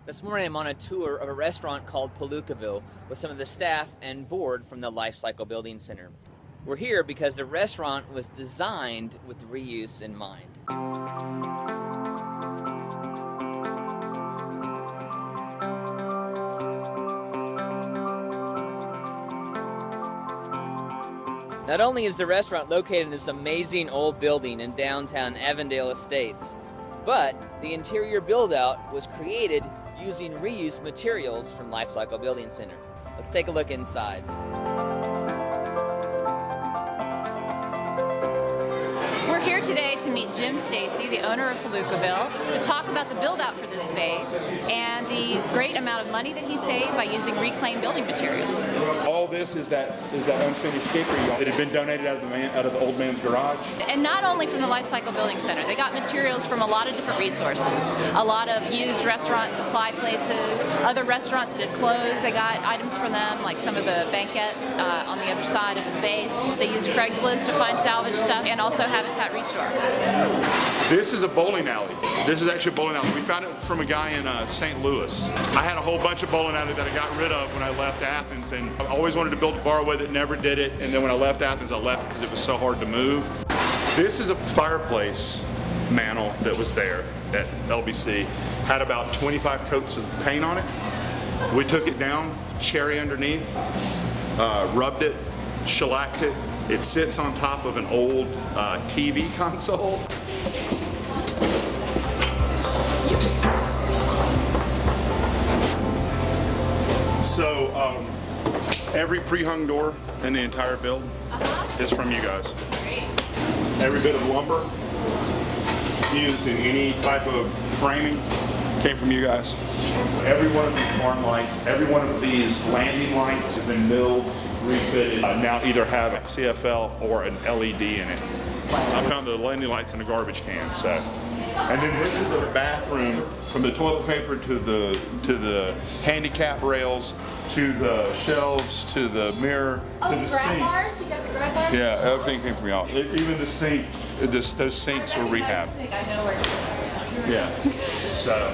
This morning I'm on a tour of a restaurant called Palookaville with some of the staff and board from the Lifecyle Building Center. We're here because the restaurant was designed with reuse in mind. Not only is the restaurant located in this amazing old building in downtown Avondale Estates, but the interior build-out was created using reused materials from Lifecyle Building Center. Let's take a look inside. We're here today to meet Jim Stacy, the owner of Palookaville, to talk about the build-out for this space and the great amount of money that he saved by using reclaimed building materials. All this is that unfinished hickory that had been donated out of the old man's garage. And not only from the Lifecyle Building Center, they got materials from a lot of different resources. A lot of used restaurant supply places, other restaurants that had closed, they got items from them, like some of the banquettes on the other side of the space. They used Craigslist to find salvage stuff, and also Habitat Restore. This is a bowling alley. This is actually a bowling alley. We found it from a guy in St. Louis. I had a whole bunch of bowling alleys that I got rid of when I left Athens, and I always wanted to build a bar with it, never did it, and then when I left Athens, I left because it was so hard to move. This is a fireplace mantle that was there at LBC. Had about 25 coats of paint on it. We took it down, cherry underneath, rubbed it, shellacked it. It sits on top of an old TV console. So every pre-hung door in the entire build is from you guys. Great. Every bit of lumber used in any type of framing came from you guys. Every one of these barn lights, every one of these landing lights has been milled, refitted. Now either have a CFL or an LED in it. I found the landing lights in a garbage can, so. And then this is the bathroom, from the toilet paper to the handicap rails, to the shelves, to the mirror, to the sinks. Bars? You got the grab bars? Yeah, everything came from y'all. Even the sink, those sinks were rehab. I know where it is. Yeah. So.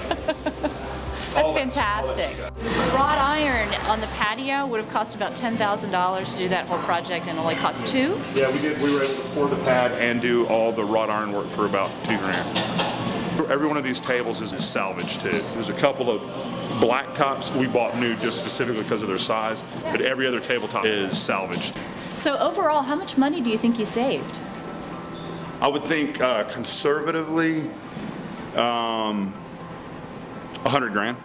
That's fantastic. Wrought iron on the patio would have cost about $10,000 to do that whole project, and only cost $2,000? Yeah, we did. We were able to pour the pad and do all the wrought iron work for about $2,000. Every one of these tables is salvaged too. There's a couple of black tops we bought new just specifically because of their size, but every other tabletop is salvaged. So overall, how much money do you think you saved? I would think conservatively, 100 grand,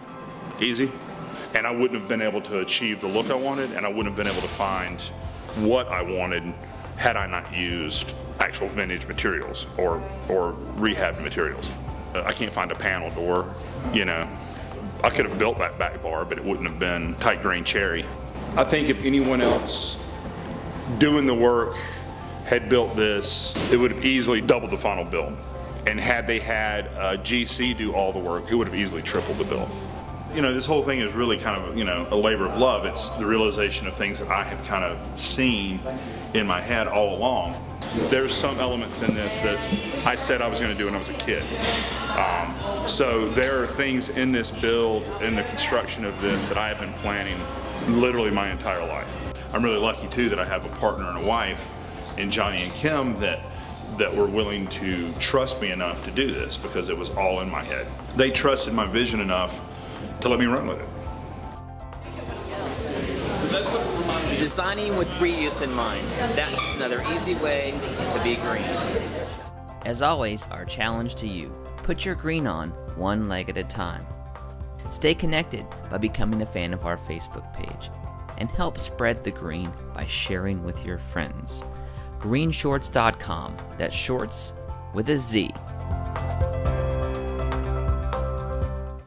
easy. And I wouldn't have been able to achieve the look I wanted, and I wouldn't have been able to find what I wanted had I not used actual vintage materials or rehab materials. I can't find a panel door, you know. I could have built that back bar, but it wouldn't have been tight grain cherry. I think if anyone else doing the work had built this, it would have easily doubled the final bill. And had they had GC do all the work, it would have easily tripled the bill. You know, this whole thing is really kind of, you know, a labor of love. It's the realization of things that I have kind of seen in my head all along. There's some elements in this that I said I was going to do when I was a kid. So there are things in this build, in the construction of this, that I have been planning literally my entire life. I'm really lucky too that I have a partner and a wife in Johnny and Kim that were willing to trust me enough to do this, because it was all in my head. They trusted my vision enough to let me run with it. Designing with reuse in mind. That's just another easy way to be green. As always, our challenge to you: put your green on one leg at a time. Stay connected by becoming a fan of our Facebook page, and help spread the green by sharing with your friends. Greenshorts.com. That's shorts with a Z.